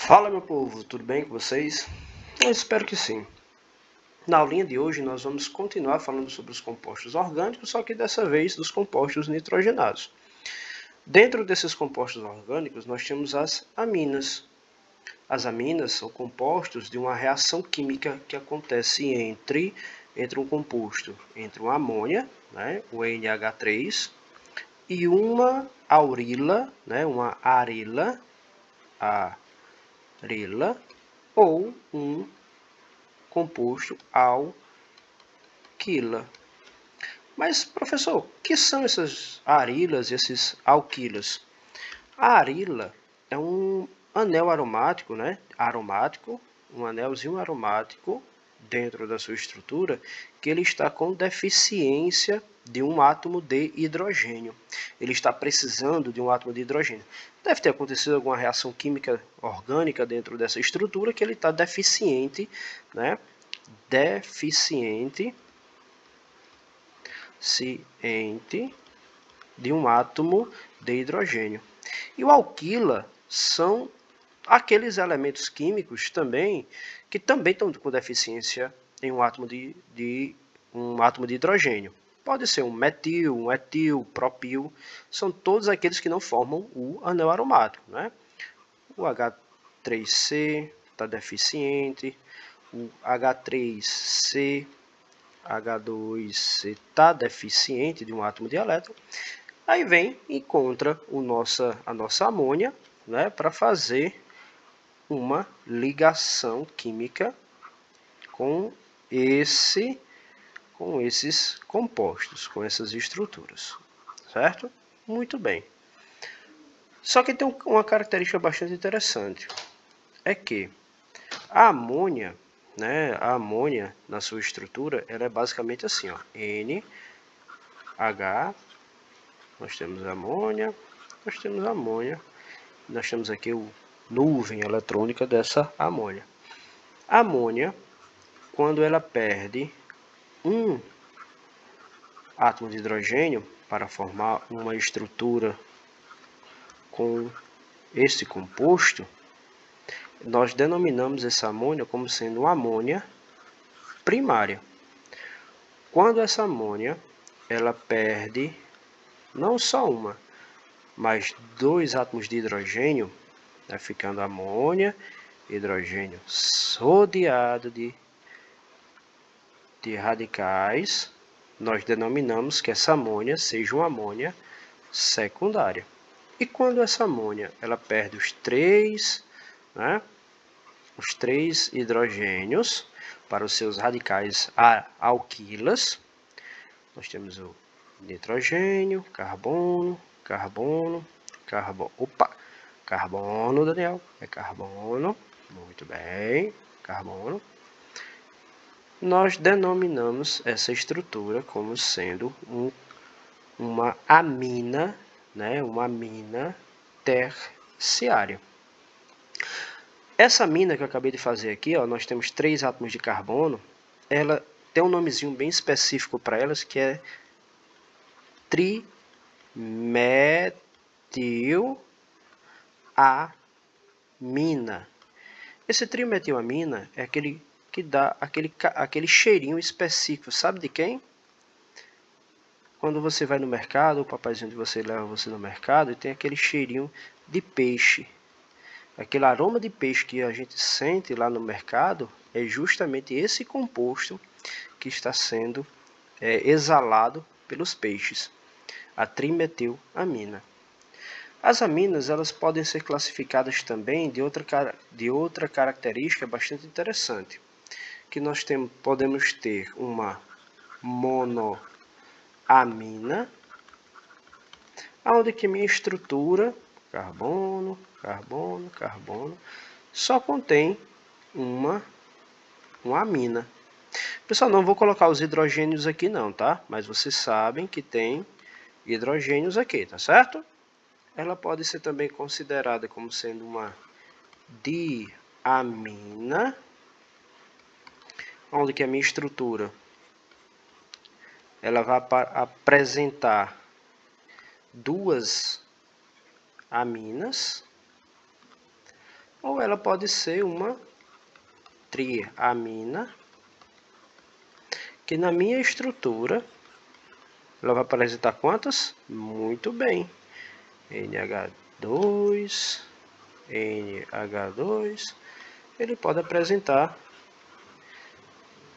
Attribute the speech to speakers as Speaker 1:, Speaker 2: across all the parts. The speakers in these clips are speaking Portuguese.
Speaker 1: Fala, meu povo, tudo bem com vocês? Eu espero que sim. Na aulinha de hoje nós vamos continuar falando sobre os compostos orgânicos, só que dessa vez dos compostos nitrogenados. Dentro desses compostos orgânicos nós temos as aminas. As aminas são compostos de uma reação química que acontece entre um composto, entre uma amônia, o NH3, e uma aurila, uma arila, ou um composto alquila. Mas, professor, o que são essas arilas e esses alquilas? A arila é um anel aromático, um anelzinho aromático dentro da sua estrutura, que ele está com deficiência de um átomo de hidrogênio. Ele está precisando de um átomo de hidrogênio. Deve ter acontecido alguma reação química orgânica dentro dessa estrutura que ele está deficiente, Deficiente de um átomo de hidrogênio. E o alquila são aqueles elementos químicos também que também estão com deficiência em um átomo de hidrogênio. Pode ser um metil, um etil, propil, são todos aqueles que não formam o anel aromático, O H3C está deficiente, o H3C, H2C está deficiente de um átomo de elétron. Aí vem e encontra a nossa amônia, para fazer uma ligação química com esses compostos, com essas estruturas, certo? Muito bem. Só que tem uma característica bastante interessante, é que a amônia, na sua estrutura, ela é basicamente assim, ó, NH, nós temos amônia, nós temos aqui o nuvem eletrônica dessa amônia. A amônia, quando ela perde um átomo de hidrogênio para formar uma estrutura com esse composto, nós denominamos essa amônia como sendo uma amônia primária. Quando essa amônia ela perde não só uma, mas dois átomos de hidrogênio, ficando amônia, hidrogênio rodeado de radicais, nós denominamos que essa amônia seja uma amônia secundária. E quando essa amônia ela perde os três hidrogênios para os seus radicais alquilas, nós temos o nitrogênio, carbono, Daniel, é carbono, muito bem, carbono. Nós denominamos essa estrutura como sendo uma amina, uma amina terciária. Essa amina que eu acabei de fazer aqui, ó, nós temos 3 átomos de carbono, ela tem um nomezinho bem específico para elas, que é trimetilamina. Esse trimetilamina é aquele que dá aquele cheirinho específico, sabe de quem? Quando você vai no mercado, o papaizinho de você leva você no mercado e tem aquele cheirinho de peixe. Aquele aroma de peixe que a gente sente lá no mercado é justamente esse composto que está sendo exalado pelos peixes, a trimetilamina. As aminas elas podem ser classificadas também de outra característica bastante interessante, que nós podemos ter uma monoamina, onde que minha estrutura, carbono, só contém uma amina. Pessoal, não vou colocar os hidrogênios aqui não, tá? Mas vocês sabem que tem hidrogênios aqui, tá certo? Ela pode ser também considerada como sendo uma diamina, onde que a minha estrutura ela vai apresentar duas aminas, ou ela pode ser uma triamina, que na minha estrutura, ela vai apresentar quantas? Muito bem. NH2, NH2, ele pode apresentar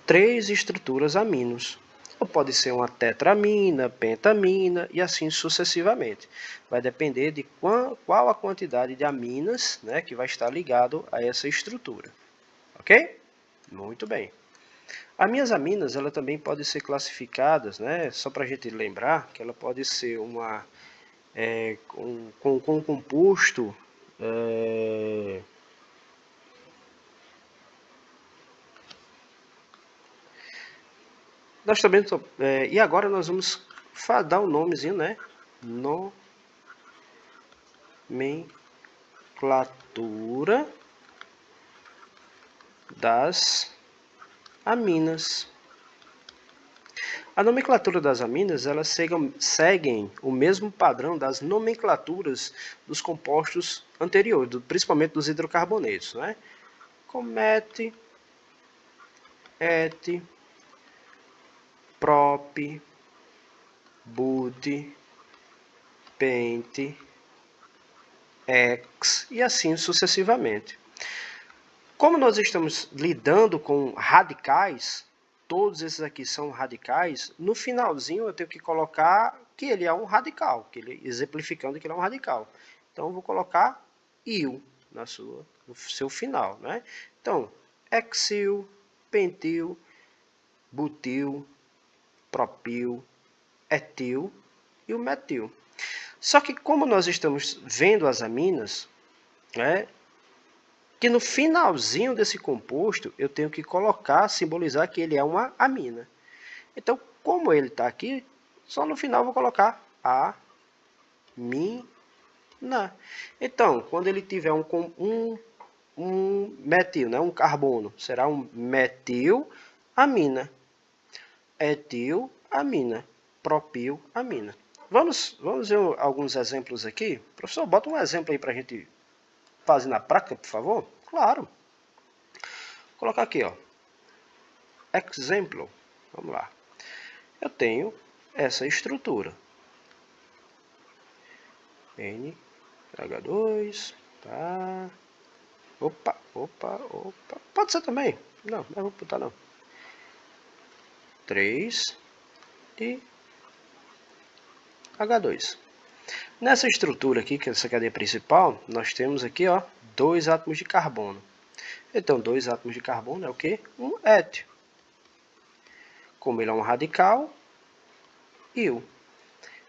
Speaker 1: 3 estruturas aminos. Ou pode ser uma tetramina, pentamina e assim sucessivamente. Vai depender de qual a quantidade de aminas, né, que vai estar ligado a essa estrutura. Ok? Muito bem. As minhas aminas, ela também podem ser classificadas, né, só para a gente lembrar, que ela pode ser uma com composto nós também e agora nós vamos dar um nomezinho, né? Nomenclatura das aminas. A nomenclatura das aminas, elas seguem o mesmo padrão das nomenclaturas dos compostos anteriores, principalmente dos hidrocarbonetos, né? Como met, et, prop, but, pent, ex e assim sucessivamente. Como nós estamos lidando com radicais, todos esses aqui são radicais, no finalzinho eu tenho que colocar que ele é um radical, exemplificando que ele é um radical. Então eu vou colocar il no seu final, né? Então, hexil, pentil, butil, propil, etil e o metil. Só que como nós estamos vendo as aminas, né, que no finalzinho desse composto eu tenho que colocar, simbolizar que ele é uma amina. Então, como ele está aqui, só no final eu vou colocar amina. Então, quando ele tiver um metil, né, um carbono, será um metilamina, etilamina, propilamina. Vamos ver alguns exemplos aqui? Professor, bota um exemplo aí para a gente fazer na prática, por favor? Claro. Vou colocar aqui, ó. Exemplo. Vamos lá. Eu tenho essa estrutura. NH2, tá. Opa. Pode ser também. Não vou botar não. 3 e H2. Nessa estrutura aqui, que é essa cadeia principal, nós temos aqui, ó, 2 átomos de carbono. Então, 2 átomos de carbono é o quê? Um éter. Como ele é um radical, il.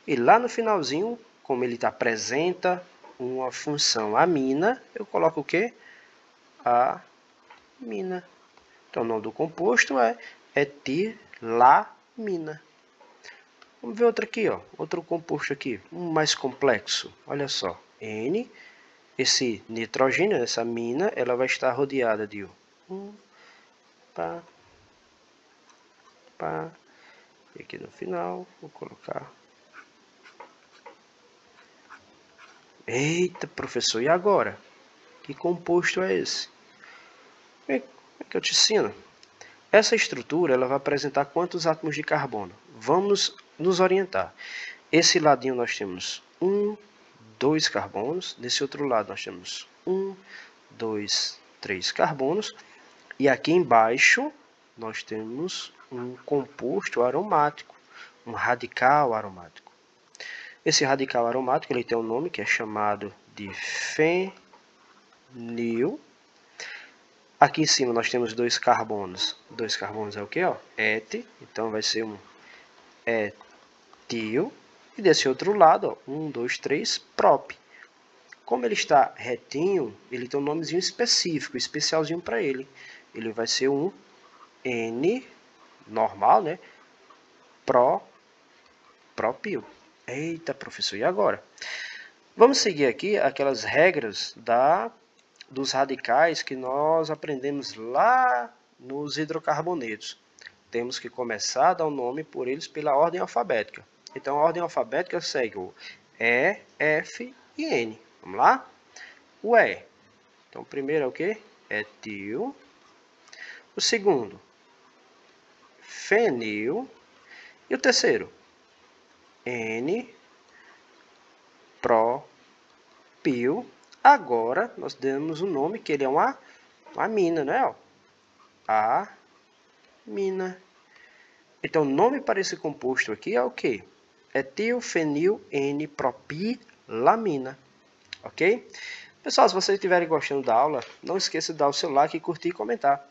Speaker 1: E lá no finalzinho, como ele apresenta uma função amina, eu coloco o quê? Amina. Então, o nome do composto é etilamina. Vamos ver outro aqui, ó. Outro composto aqui, um mais complexo. Olha só, N. Esse nitrogênio, essa amina, ela vai estar rodeada de e aqui no final, vou colocar. Eita, professor, e agora? Que composto é esse? Como é que eu te ensino? Essa estrutura ela vai apresentar quantos átomos de carbono? Vamos nos orientar. Esse ladinho nós temos 2 carbonos. Desse outro lado nós temos 2, 3 carbonos. E aqui embaixo nós temos um composto aromático, um radical aromático. Esse radical aromático ele tem um nome que é chamado de fenil. Aqui em cima nós temos 2 carbonos. 2 carbonos é o que? Et. Então vai ser um etil. E desse outro lado, 1, 2, 3, prop. Como ele está retinho, ele tem um nomezinho específico, especialzinho para ele. Ele vai ser um N normal, né? Propil. Eita, professor, e agora? Vamos seguir aqui aquelas regras dos radicais que nós aprendemos lá nos hidrocarbonetos. Temos que começar a dar o nome por eles pela ordem alfabética. Então, a ordem alfabética segue o E, F e N. Vamos lá? O E. Então, o primeiro é o quê? Etil. O segundo, fenil. E o terceiro, N-propil. Agora, nós demos o nome, que ele é uma amina, né? Ó. Amina. Então, o nome para esse composto aqui é o quê? Etilfenil N-propilamina. Ok? Pessoal, se vocês estiverem gostando da aula, não esqueça de dar o seu like, curtir e comentar.